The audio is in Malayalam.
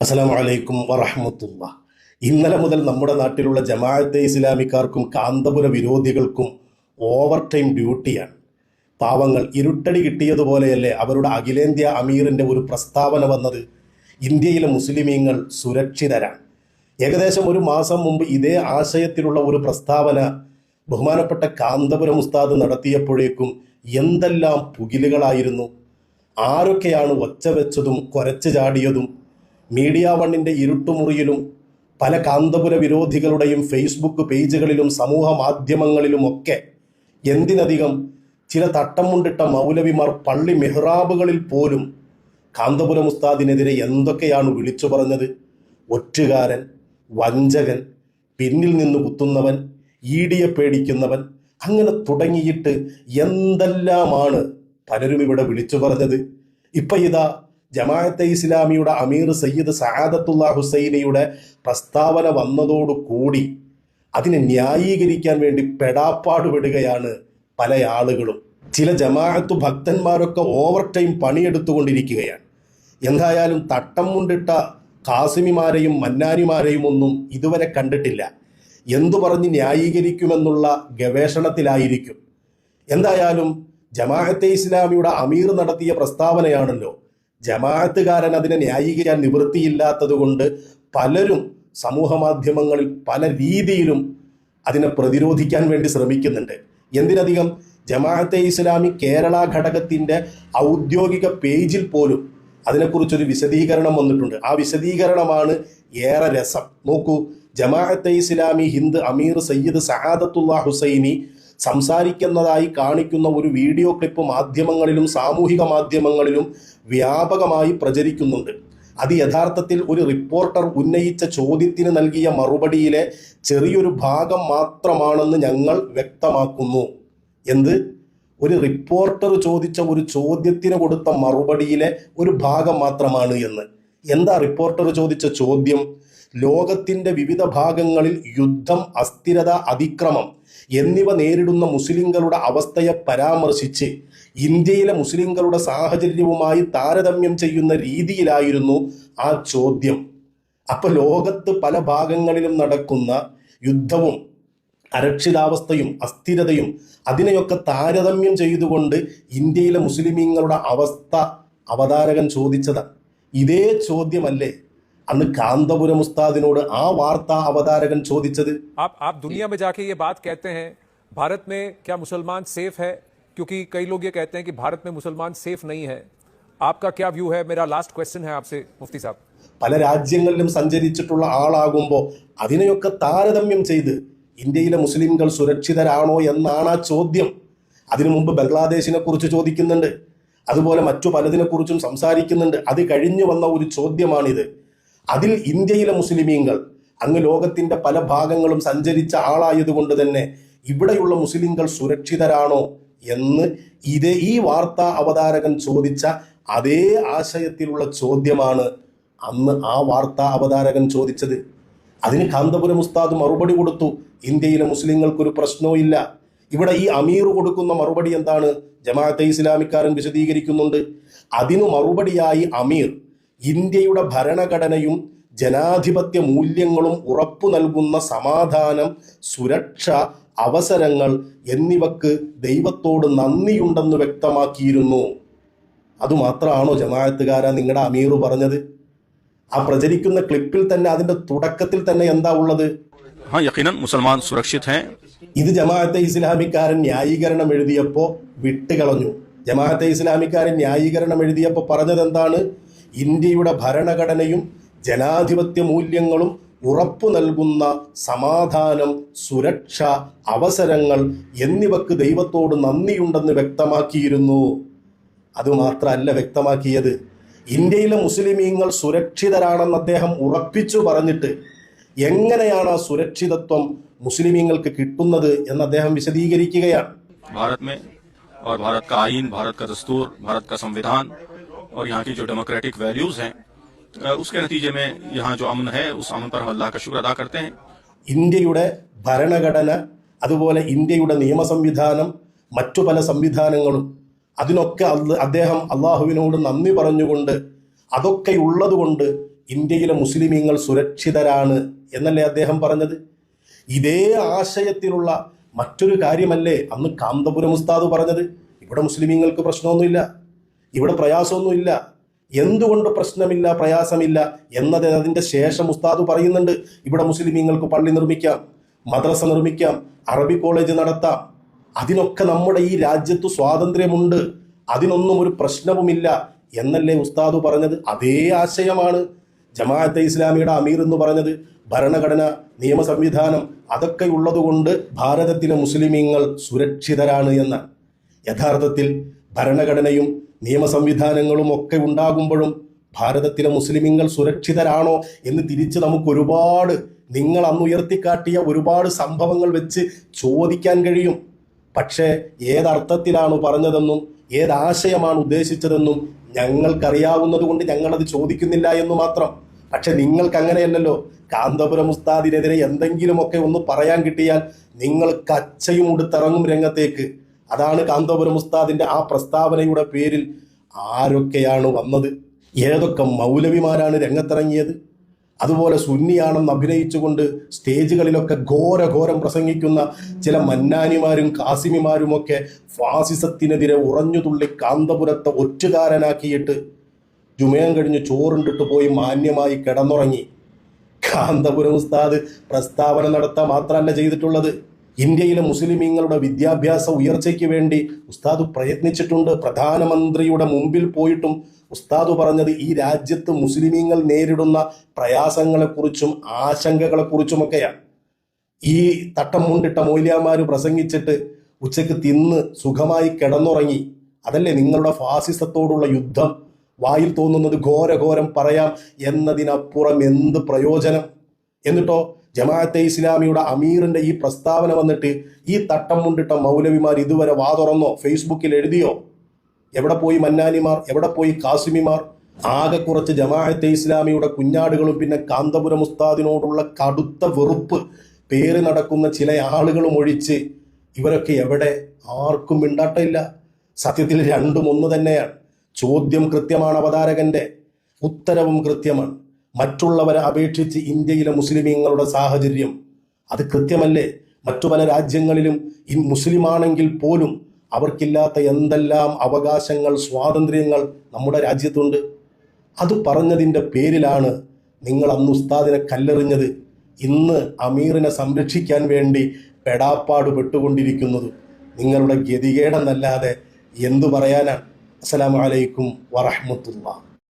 അസ്സലാമു അലൈക്കും വറഹ്മത്തുള്ളാ. ഇന്നലെ മുതൽ നമ്മുടെ നാട്ടിലുള്ള ജമാഅത്തെ ഇസ്ലാമിക്കാർക്കും കാന്തപുര വിരോധികൾക്കും ഓവർ ടൈം ഡ്യൂട്ടിയാണ്. പാവങ്ങൾ ഇരുട്ടടി കിട്ടിയതുപോലെയല്ലേ അവരുടെ അഖിലേന്ത്യാ അമീറിൻ്റെ ഒരു പ്രസ്താവന വന്നത്. ഇന്ത്യയിലെ മുസ്ലിമീങ്ങൾ സുരക്ഷിതരാണ്. ഏകദേശം ഒരു മാസം മുമ്പ് ഇതേ ആശയത്തിലുള്ള ഒരു പ്രസ്താവന ബഹുമാനപ്പെട്ട കാന്തപുരം ഉസ്താദ് നടത്തിയപ്പോഴേക്കും എന്തെല്ലാം പുകിലുകളായിരുന്നു. ആരൊക്കെയാണ് ഒച്ച വെച്ചതും കുരച്ചു ചാടിയതും. മീഡിയ വണ്ണിൻ്റെ ഇരുട്ടുമുറിയിലും പല കാന്തപുര വിരോധികളുടെയും ഫേസ്ബുക്ക് പേജുകളിലും സമൂഹ മാധ്യമങ്ങളിലുമൊക്കെ എന്തിനധികം ചില തട്ടം മുണ്ടിട്ട മൗലവിമാർ പള്ളി മെഹ്റാബുകളിൽ പോലും കാന്തപുരം ഉസ്താദിനെതിരെ എന്തൊക്കെയാണ് വിളിച്ചു പറഞ്ഞത്. ഒറ്റുകാരൻ, വഞ്ചകൻ, പിന്നിൽ നിന്ന് കുത്തുന്നവൻ, ഈടിയെ പേടിക്കുന്നവൻ, അങ്ങനെ തുടങ്ങിയിട്ട് എന്തെല്ലാമാണ് പലരും ഇവിടെ വിളിച്ചു പറഞ്ഞത്. ഇപ്പം ഇതാ ജമാഅത്തെ ഇസ്ലാമിയുടെ അമീർ സയ്യിദ് സഅദത്തുള്ള ഹുസൈനിയുടെ പ്രസ്താവന വന്നതോടുകൂടി അതിനെ ന്യായീകരിക്കാൻ വേണ്ടി പെടാപ്പാടുപെടുകയാണ് പല ആളുകളും. ചില ജമാഅത്ത് ഭക്തന്മാരൊക്കെ ഓവർ ടൈം പണിയെടുത്തുകൊണ്ടിരിക്കുകയാണ്. എന്തായാലും തട്ടം മുണ്ടിട്ട കാസിമിമാരെയും മന്നാനിമാരെയും ഒന്നും ഇതുവരെ കണ്ടിട്ടില്ല. എന്തു പറഞ്ഞ് ന്യായീകരിക്കുമെന്നുള്ള ഗവേഷണത്തിലായിരിക്കും. എന്തായാലും ജമാഅത്തെ ഇസ്ലാമിയുടെ അമീർ നടത്തിയ പ്രസ്താവനയാണല്ലോ. ജമാഅത്തുകാരൻ അതിനെ ന്യായീകരിക്കാൻ നിവൃത്തിയില്ലാത്തത് കൊണ്ട് പലരും സമൂഹ മാധ്യമങ്ങളിൽ പല രീതിയിലും അതിനെ പ്രതിരോധിക്കാൻ വേണ്ടി ശ്രമിക്കുന്നുണ്ട്. എന്തിനധികം ജമാഅത്തെ ഇസ്ലാമി കേരള ഘടകത്തിൻ്റെ ഔദ്യോഗിക പേജിൽ പോലും അതിനെക്കുറിച്ചൊരു വിശദീകരണം വന്നിട്ടുണ്ട്. ആ വിശദീകരണമാണ് ഏറെ രസം. നോക്കൂ, ജമാഅത്തെ ഇസ്ലാമി ഹിന്ദ് അമീർ സയ്യിദ് സഅദത്തുള്ള ഹുസൈനി സംസാരിക്കുന്നതായി കാണിക്കുന്ന ഒരു വീഡിയോ ക്ലിപ്പ് മാധ്യമങ്ങളിലും സാമൂഹിക മാധ്യമങ്ങളിലും വ്യാപകമായി പ്രചരിക്കുന്നുണ്ട്. അത് യഥാർത്ഥത്തിൽ ഒരു റിപ്പോർട്ടർ ഉന്നയിച്ച ചോദ്യത്തിന് നൽകിയ മറുപടിയിലെ ചെറിയൊരു ഭാഗം മാത്രമാണെന്ന് ഞങ്ങൾ വ്യക്തമാക്കുന്നു. ഒരു റിപ്പോർട്ടർ ചോദിച്ച ഒരു ചോദ്യത്തിന് കൊടുത്ത മറുപടിയിലെ ഒരു ഭാഗം മാത്രമാണ് എന്ന്. എന്താ റിപ്പോർട്ടർ ചോദിച്ച ചോദ്യം? ലോകത്തിൻ്റെ വിവിധ ഭാഗങ്ങളിൽ യുദ്ധം, അസ്ഥിരത, അതിക്രമം എന്നിവ നേരിടുന്ന മുസ്ലിങ്ങളുടെ അവസ്ഥയെ പരാമർശിച്ച് ഇന്ത്യയിലെ മുസ്ലിങ്ങളുടെ സാഹചര്യവുമായി താരതമ്യം ചെയ്യുന്ന രീതിയിലായിരുന്നു ആ ചോദ്യം. അപ്പോൾ ലോകത്ത് പല ഭാഗങ്ങളിലും നടക്കുന്ന യുദ്ധവും അരക്ഷിതാവസ്ഥയും അസ്ഥിരതയും അതിനെയൊക്കെ താരതമ്യം ചെയ്തുകൊണ്ട് ഇന്ത്യയിലെ മുസ്ലിമീങ്ങളുടെ അവസ്ഥ അവതാരകൻ ചോദിച്ചതാണ്. ഇതേ ചോദ്യമല്ലേ അന്ന് കാന്തപുരം ഉസ്താദിനോട് ആ വാർത്താ അവതാരകൻ ചോദിച്ചത്? आप दुनिया में जाके ये बात कहते हैं, भारत में क्या मुसलमान सेफ है? क्योंकि कई लोग ये कहते हैं कि भारत में मुसलमान सेफ नहीं है. आपका क्या व्यू है? मेरा लास्ट क्वेश्चन है आपसे मुफ्ती साहब. പല രാജ്യങ്ങളിലും സഞ്ചരിച്ചിട്ടുള്ള ആളാകുമ്പോൾ അതിനെയൊക്കെ താരതമ്യം ചെയ്ത് ഇന്ത്യയിലെ മുസ്ലിംകൾ സുരക്ഷിതരാണോ എന്നാണ് ആ ചോദ്യം. അതിനു മുമ്പ് ബംഗ്ലാദേശിനെ കുറിച്ച് ചോദിക്കുന്നുണ്ട്, അതുപോലെ മറ്റു പലതിനെക്കുറിച്ചും സംസാരിക്കുന്നുണ്ട്. അത് കഴിഞ്ഞു വന്ന ഒരു ചോദ്യമാണിത്. അതിൽ ഇന്ത്യയിലെ മുസ്ലിമീങ്ങൾ അങ്ങ് ലോകത്തിൻ്റെ പല ഭാഗങ്ങളും സഞ്ചരിച്ച ആളായതുകൊണ്ട് തന്നെ ഇവിടെയുള്ള മുസ്ലിംകൾ സുരക്ഷിതരാണോ എന്ന് ഈ വാർത്താ അവതാരകൻ ചോദിച്ച അതേ ആശയത്തിലുള്ള ചോദ്യമാണ് അന്ന് ആ വാർത്താ അവതാരകൻ ചോദിച്ചത്. അതിന് കാന്തപുരം ഉസ്താദ് മറുപടി കൊടുത്തു. ഇന്ത്യയിലെ മുസ്ലിങ്ങൾക്കൊരു പ്രശ്നവും ഇല്ല. ഇവിടെ ഈ അമീർ കൊടുക്കുന്ന മറുപടി എന്താണ്? ജമാഅത്തെ ഇസ്ലാമിക്കാരൻ വിശദീകരിക്കുന്നുണ്ട്. അതിനു മറുപടിയായി അമീർ ഇന്ത്യയുടെ ഭരണഘടനയും ജനാധിപത്യ മൂല്യങ്ങളും ഉറപ്പു നൽകുന്ന സമാധാനം, സുരക്ഷ, അവസരങ്ങൾ എന്നിവക്ക് ദൈവത്തോട് നന്ദിയുണ്ടെന്ന് വ്യക്തമാക്കിയിരുന്നു. അതുമാത്രമാണോ ജമാഅത്തുകാരാ നിങ്ങളുടെ അമീർ പറഞ്ഞത്? ആ പ്രചരിക്കുന്ന ക്ലിപ്പിൽ തന്നെ അതിന്റെ തുടക്കത്തിൽ തന്നെ എന്താ ഉള്ളത്? മുസൽമാൻ സുരക്ഷിത് ഹൈ. ഇത് ജമാഅത്തെ ഇസ്ലാമിക്കാരൻ ന്യായീകരണം എഴുതിയപ്പോൾ വിട്ടുകളഞ്ഞു. ജമാഅത്തെ ഇസ്ലാമിക്കാരൻ ന്യായീകരണം എഴുതിയപ്പോൾ പറഞ്ഞത് എന്താണ്? ഇന്ത്യയുടെ ഭരണഘടനയും ജനാധിപത്യ മൂല്യങ്ങളും ഉറപ്പു നൽകുന്ന സമാധാനം, സുരക്ഷ, അവസരങ്ങൾ എന്നിവക്ക് ദൈവത്തോട് നന്ദിയുണ്ടെന്ന് വ്യക്തമാക്കിയിരുന്നു. അതുമാത്രമല്ല വ്യക്തമാക്കിയത്, ഇന്ത്യയിലെ മുസ്ലിമീങ്ങൾ സുരക്ഷിതരാണെന്ന് അദ്ദേഹം ഉറപ്പിച്ചു പറഞ്ഞിട്ട് എങ്ങനെയാണ് ആ സുരക്ഷിതത്വം മുസ്ലിമീങ്ങൾക്ക് കിട്ടുന്നത് എന്ന് അദ്ദേഹം വിശദീകരിക്കുകയാണ്. भारत का आईन, भारत का दस्तूर, भारत का संविधान और यहाँ की जो डेमोक्रेटिक वैल्यूज हैं, उसके नतीजे में यहाँ जो अमन है, उस अमन पर हम अल्लाह का शुक्र अदा करते हैं. ഇന്ത്യയുടെ ഭരണഘടന, അതുപോലെ ഇന്ത്യയുടെ നിയമ സംവിധാനം, മറ്റു പല സംവിധാനങ്ങളും അതിനൊക്കെ അദ്ദേഹം അള്ളാഹുവിനോട് നന്ദി പറഞ്ഞുകൊണ്ട് അതൊക്കെ ഉള്ളതുകൊണ്ട് ഇന്ത്യയിലെ മുസ്ലിമീങ്ങൾ സുരക്ഷിതരാണ് എന്നല്ലേ അദ്ദേഹം പറഞ്ഞത്? ഇതേ ആശയത്തിലുള്ള മറ്റൊരു കാര്യമല്ലേ അന്ന് കാന്തപുരം ഉസ്താദ് പറഞ്ഞത്? ഇവിടെ മുസ്ലിമീങ്ങൾക്ക് പ്രശ്നമൊന്നുമില്ല, ഇവിടെ പ്രയാസമൊന്നുമില്ല. എന്തുകൊണ്ട് പ്രശ്നമില്ല, പ്രയാസമില്ല എന്നത് അതിൻ്റെ ശേഷം ഉസ്താദ് പറയുന്നുണ്ട്. ഇവിടെ മുസ്ലിമീങ്ങൾക്ക് പള്ളി നിർമ്മിക്കാം, മദ്രസ നിർമ്മിക്കാം, അറബി കോളേജ് നടത്താം. അതിനൊക്കെ നമ്മുടെ ഈ രാജ്യത്ത് സ്വാതന്ത്ര്യമുണ്ട്, അതിനൊന്നും ഒരു പ്രശ്നവുമില്ല എന്നല്ലേ ഉസ്താദ് പറഞ്ഞത്? അതേ ആശയമാണ് ജമാഅത്തെ ഇസ്ലാമിയുടെ അമീർ എന്ന് പറഞ്ഞത്. ഭരണഘടന, നിയമ സംവിധാനം അതൊക്കെ ഉള്ളതുകൊണ്ട് ഭാരതത്തിലെ മുസ്ലിമീങ്ങൾ സുരക്ഷിതരാണ് എന്ന്. യഥാർത്ഥത്തിൽ ഭരണഘടനയും നിയമ സംവിധാനങ്ങളും ഒക്കെ ഉണ്ടാകുമ്പോഴും ഭാരതത്തിലെ മുസ്ലിമീങ്ങൾ സുരക്ഷിതരാണോ എന്ന് തിരിച്ച് നമുക്ക് ഒരുപാട്, നിങ്ങൾ അന്ന് ഉയർത്തിക്കാട്ടിയ ഒരുപാട് സംഭവങ്ങൾ വെച്ച് ചോദിക്കാൻ കഴിയും. പക്ഷേ ഏതർത്ഥത്തിലാണ് പറഞ്ഞതെന്നും ഏതാശയമാണ് ഉദ്ദേശിച്ചതെന്നും ഞങ്ങൾക്കറിയാവുന്നത് കൊണ്ട് ഞങ്ങളത് ചോദിക്കുന്നില്ല എന്ന് മാത്രം. പക്ഷെ നിങ്ങൾക്ക് അങ്ങനെയല്ലല്ലോ. കാന്തപുരം ഉസ്താദിനെതിരെ എന്തെങ്കിലുമൊക്കെ ഒന്ന് പറയാൻ കിട്ടിയാൽ നിങ്ങൾ കച്ചയും ഉടുത്തിറങ്ങും രംഗത്തേക്ക്. അതാണ് കാന്തപുരം ഉസ്താദിന്റെ ആ പ്രസ്താവനയുടെ പേരിൽ ആരൊക്കെയാണ് വന്നത്, ഏതൊക്കെ മൗലവിമാരാണ് രംഗത്തിറങ്ങിയത്. അതുപോലെ സുന്നിയാണെന്ന് അഭിനയിച്ചുകൊണ്ട് സ്റ്റേജുകളിലൊക്കെ ഘോരഘോരം പ്രസംഗിക്കുന്ന ചില മന്നാനിമാരും കാസിമിമാരുമൊക്കെ ഫാസിസത്തിനെതിരെ ഉറഞ്ഞുതുള്ളി കാന്തപുരത്തെ ഒറ്റുകാരനാക്കിയിട്ട് ജുമയം കഴിഞ്ഞ് ചോറുണ്ടിട്ട് പോയി മാന്യമായി കിടന്നുറങ്ങി. കാന്തപുരം ഉസ്താദ് പ്രസ്താവന നടത്താൻ മാത്രമല്ല ചെയ്തിട്ടുള്ളത്, ഇന്ത്യയിലെ മുസ്ലിമീങ്ങളുടെ വിദ്യാഭ്യാസ ഉയർച്ചയ്ക്ക് വേണ്ടി ഉസ്താദ് പ്രയത്നിച്ചിട്ടുണ്ട്. പ്രധാനമന്ത്രിയുടെ മുമ്പിൽ പോയിട്ടും ഉസ്താദ് പറഞ്ഞത് ഈ രാജ്യത്ത് മുസ്ലിമീങ്ങൾ നേരിടുന്ന പ്രയാസങ്ങളെക്കുറിച്ചും ആശങ്കകളെക്കുറിച്ചുമൊക്കെയാണ്. ഈ തട്ടം മുണ്ടിട്ട മൗല്യമാര് പ്രസംഗിച്ചിട്ട് ഉച്ചയ്ക്ക് തിന്ന് സുഖമായി കിടന്നുറങ്ങി. അതല്ലേ നിങ്ങളുടെ ഫാസിസത്തോടുള്ള യുദ്ധം? വായിൽ തോന്നുന്നത് ഘോരഘോരം പറയാം എന്നതിനപ്പുറം എന്ത് പ്രയോജനം? എന്നിട്ടോ ജമാഅത്തെ ഇസ്ലാമിയുടെ അമീറിന്റെ ഈ പ്രസ്താവന വന്നിട്ട് ഈ തട്ടം മുണ്ടിട്ട മൗലവിമാർ ഇതുവരെ വാതുറന്നോ? ഫേസ്ബുക്കിൽ എഴുതിയോ? എവിടെ പോയി മന്നാനിമാർ? എവിടെ പോയി കാസിമിമാർ? ആകെ കുറച്ച് ജമാഅത്തെ ഇസ്ലാമിയുടെ കുഞ്ഞാടുകളും പിന്നെ കാന്തപുരം ഉസ്താദിനോടുള്ള കടുത്ത വെറുപ്പ് പേര് നടക്കുന്ന ചില ആളുകളും ഒഴിച്ച് ഇവരൊക്കെ എവിടെ? ആർക്കും മിണ്ടാട്ടമില്ല. സത്യത്തിൽ രണ്ടും ഒന്ന് തന്നെയാണ്. ചോദ്യം കൃത്യമാണ് അവതാരകന്റെ, ഉത്തരവും കൃത്യമാണ്. മറ്റുള്ളവരെ അപേക്ഷിച്ച് ഇന്ത്യയിലെ മുസ്ലിമീങ്ങളുടെ സാഹചര്യം അത് കൃത്യമല്ലേ? മറ്റു പല രാജ്യങ്ങളിലും ഈ മുസ്ലിമാണെങ്കിൽ പോലും അവർക്കില്ലാത്ത എന്തെല്ലാം അവകാശങ്ങൾ, സ്വാതന്ത്ര്യങ്ങൾ നമ്മുടെ രാജ്യത്തുണ്ട്. അത് പറഞ്ഞതിൻ്റെ പേരിലാണ് നിങ്ങൾ അന്ന് ഉസ്താദിനെ കല്ലെറിഞ്ഞത്. ഇന്ന് അമീറിനെ സംരക്ഷിക്കാൻ വേണ്ടി പെടാപ്പാട് പെട്ടുകൊണ്ടിരിക്കുന്നത്. നിങ്ങളുടെ ഗതികേടെന്നല്ലാതെ എന്തു പറയാനാണ്? അസ്സലാമു അലൈക്കും വറഹ്മത്തുള്ളാഹി.